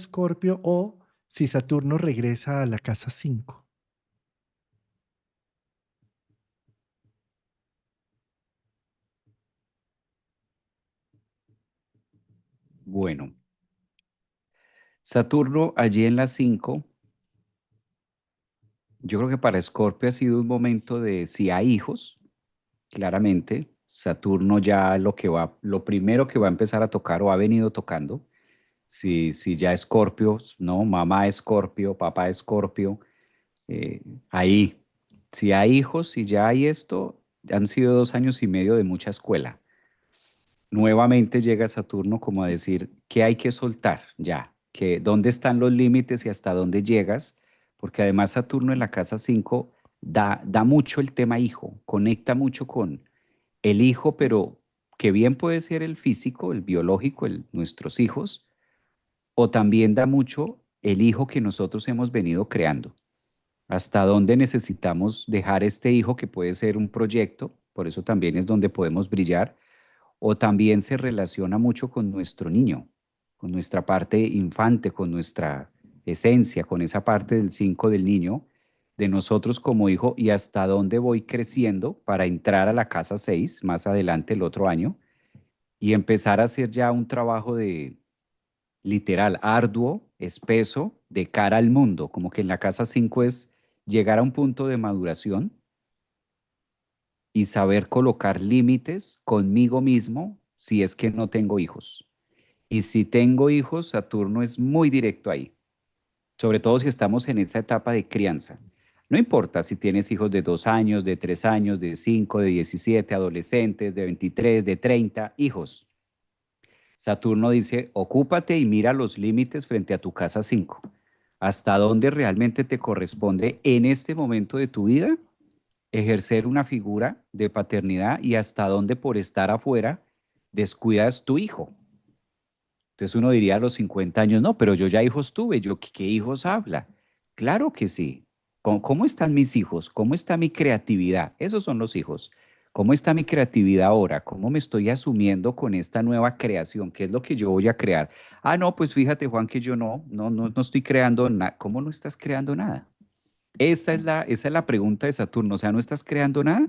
Escorpio o si Saturno regresa a la casa 5. Bueno, Saturno allí en la 5, yo creo que para Escorpio ha sido un momento de, si hay hijos, claramente, Saturno ya lo primero que va a empezar a tocar o ha venido tocando, si ya Escorpio, ¿no? Mamá Escorpio, papá Escorpio, ahí, si hay hijos, si ya hay esto, han sido 2 años y medio de mucha escuela. Nuevamente llega Saturno como a decir que hay que soltar ya, que dónde están los límites y hasta dónde llegas, porque además Saturno en la casa 5 da mucho el tema hijo, conecta mucho con el hijo, pero que bien puede ser el físico, el biológico, nuestros hijos, o también da mucho el hijo que nosotros hemos venido creando. Hasta dónde necesitamos dejar este hijo que puede ser un proyecto, por eso también es donde podemos brillar, o también se relaciona mucho con nuestro niño, con nuestra parte infante, con nuestra esencia, con esa parte del 5 del niño, de nosotros como hijo y hasta dónde voy creciendo para entrar a la casa 6 más adelante el otro año y empezar a hacer ya un trabajo de literal, arduo, espeso, de cara al mundo, como que en la casa 5 es llegar a un punto de maduración y saber colocar límites conmigo mismo si es que no tengo hijos. Y si tengo hijos, Saturno es muy directo ahí, sobre todo si estamos en esa etapa de crianza. No importa si tienes hijos de 2 años, de 3 años, de 5, de 17, adolescentes, de 23, de 30 hijos. Saturno dice, ocúpate y mira los límites frente a tu casa 5. ¿Hasta dónde realmente te corresponde en este momento de tu vida ejercer una figura de paternidad y hasta dónde por estar afuera descuidas tu hijo? Entonces uno diría a los 50 años, no, pero yo ya hijos tuve, yo ¿qué hijos habla? Claro que sí. ¿Cómo están mis hijos? ¿Cómo está mi creatividad? Esos son los hijos. ¿Cómo está mi creatividad ahora? ¿Cómo me estoy asumiendo con esta nueva creación? ¿Qué es lo que yo voy a crear? Ah, no, pues fíjate, Juan, que yo no estoy creando nada. ¿Cómo no estás creando nada? Esa es la pregunta de Saturno. O sea, ¿no estás creando nada?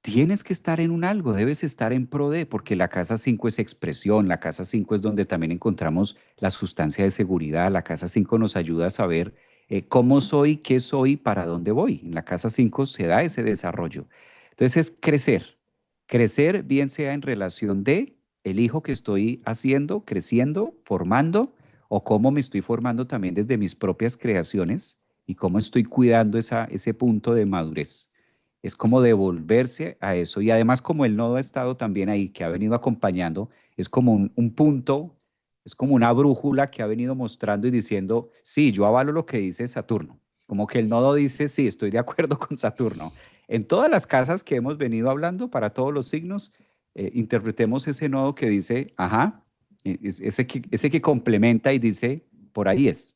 Tienes que estar en un algo, debes estar en pro de, porque la casa 5 es expresión, la casa 5 es donde también encontramos la sustancia de seguridad, la casa 5 nos ayuda a saber cómo soy, qué soy, para dónde voy. En la casa 5 se da ese desarrollo. Entonces es crecer bien sea en relación de el hijo que estoy haciendo, creciendo, formando, o cómo me estoy formando también desde mis propias creaciones y cómo estoy cuidando ese punto de madurez. Es como devolverse a eso. Y además como el nodo ha estado también ahí, que ha venido acompañando, es como un punto, es como una brújula que ha venido mostrando y diciendo, sí, yo avalo lo que dice Saturno. Como que el nodo dice, sí, estoy de acuerdo con Saturno. En todas las casas que hemos venido hablando, para todos los signos, interpretemos ese nodo que dice, ajá, ese que complementa y dice, por ahí es.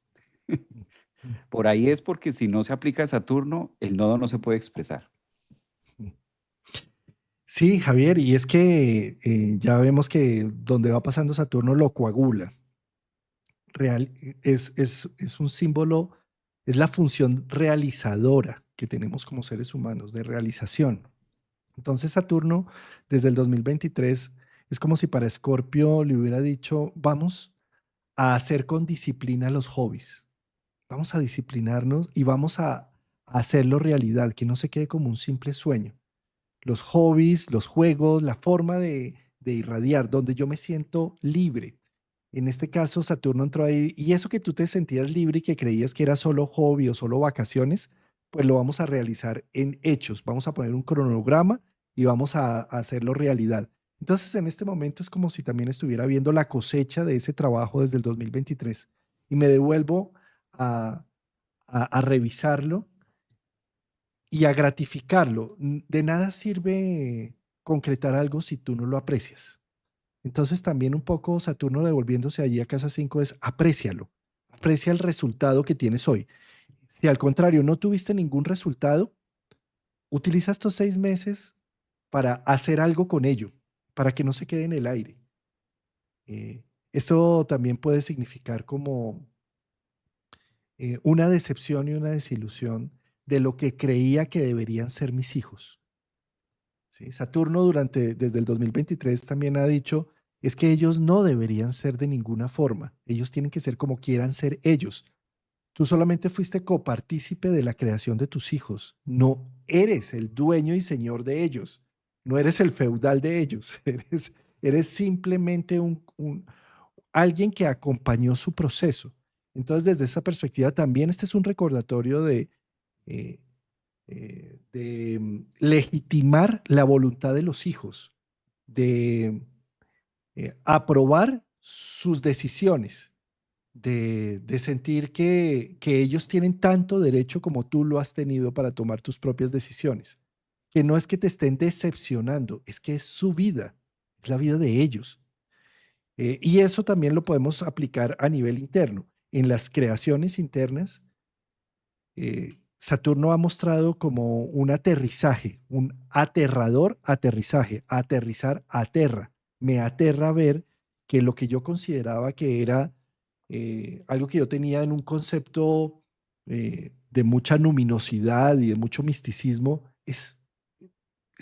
Por ahí es porque si no se aplica a Saturno, el nodo no se puede expresar. Sí, Javier, y es que ya vemos que donde va pasando Saturno lo coagula. Es un símbolo, es la función realizadora que tenemos como seres humanos, de realización. Entonces Saturno, desde el 2023, es como si para Escorpio le hubiera dicho, vamos a hacer con disciplina los hobbies, vamos a disciplinarnos y vamos a hacerlo realidad, que no se quede como un simple sueño. Los hobbies, los juegos, la forma de irradiar, donde yo me siento libre. En este caso, Saturno entró ahí y eso que tú te sentías libre y que creías que era solo hobby o solo vacaciones, pues lo vamos a realizar en hechos. Vamos a poner un cronograma y vamos a hacerlo realidad. Entonces, en este momento es como si también estuviera viendo la cosecha de ese trabajo desde el 2023 y me devuelvo a, a revisarlo y a gratificarlo. De nada sirve concretar algo si tú no lo aprecias. Entonces también un poco Saturno devolviéndose allí a casa 5 es aprécialo, aprecia el resultado que tienes hoy. Si al contrario no tuviste ningún resultado, utiliza estos 6 meses para hacer algo con ello, para que no se quede en el aire. Esto también puede significar como una decepción y una desilusión de lo que creía que deberían ser mis hijos. ¿Sí? Saturno desde el 2023 también ha dicho, es que ellos no deberían ser de ninguna forma, ellos tienen que ser como quieran ser ellos. Tú solamente fuiste copartícipe de la creación de tus hijos, no eres el dueño y señor de ellos, no eres el feudal de ellos, eres simplemente alguien que acompañó su proceso. Entonces, desde esa perspectiva, también este es un recordatorio eh, de legitimar la voluntad de los hijos, de aprobar sus decisiones, de sentir que ellos tienen tanto derecho como tú lo has tenido para tomar tus propias decisiones. Que no es que te estén decepcionando, es que es su vida, es la vida de ellos. Y eso también lo podemos aplicar a nivel interno. En las creaciones internas, Saturno ha mostrado como un aterrizaje, un aterrador aterrizaje. Aterrizar aterra. Me aterra ver que lo que yo consideraba que era algo que yo tenía en un concepto de mucha luminosidad y de mucho misticismo, es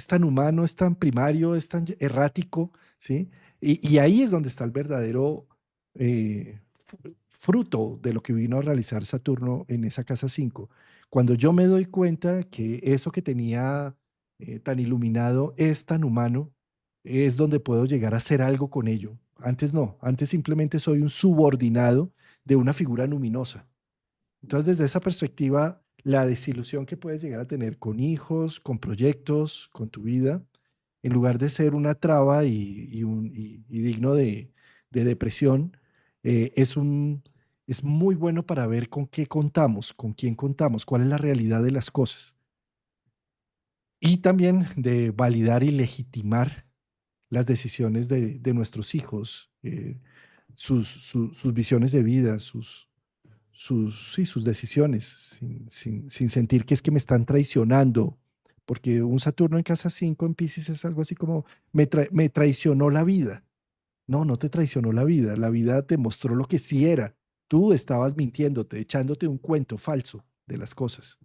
tan humano, es tan primario, es tan errático, ¿sí? Y ahí es donde está el verdadero fruto de lo que vino a realizar Saturno en esa casa 5. Cuando yo me doy cuenta que eso que tenía tan iluminado es tan humano, es donde puedo llegar a hacer algo con ello. Antes no, antes simplemente soy un subordinado de una figura luminosa. Entonces, desde esa perspectiva, la desilusión que puedes llegar a tener con hijos, con proyectos, con tu vida, en lugar de ser una traba y digno de depresión, es muy bueno para ver con qué contamos, con quién contamos, cuál es la realidad de las cosas. Y también de validar y legitimar las decisiones de nuestros hijos, sus visiones de vida, sí, sus decisiones, sin sentir que es que me están traicionando, porque un Saturno en casa 5 en Piscis es algo así como, me traicionó la vida. No, no te traicionó la vida te mostró lo que sí era. Tú estabas mintiéndote, echándote un cuento falso de las cosas.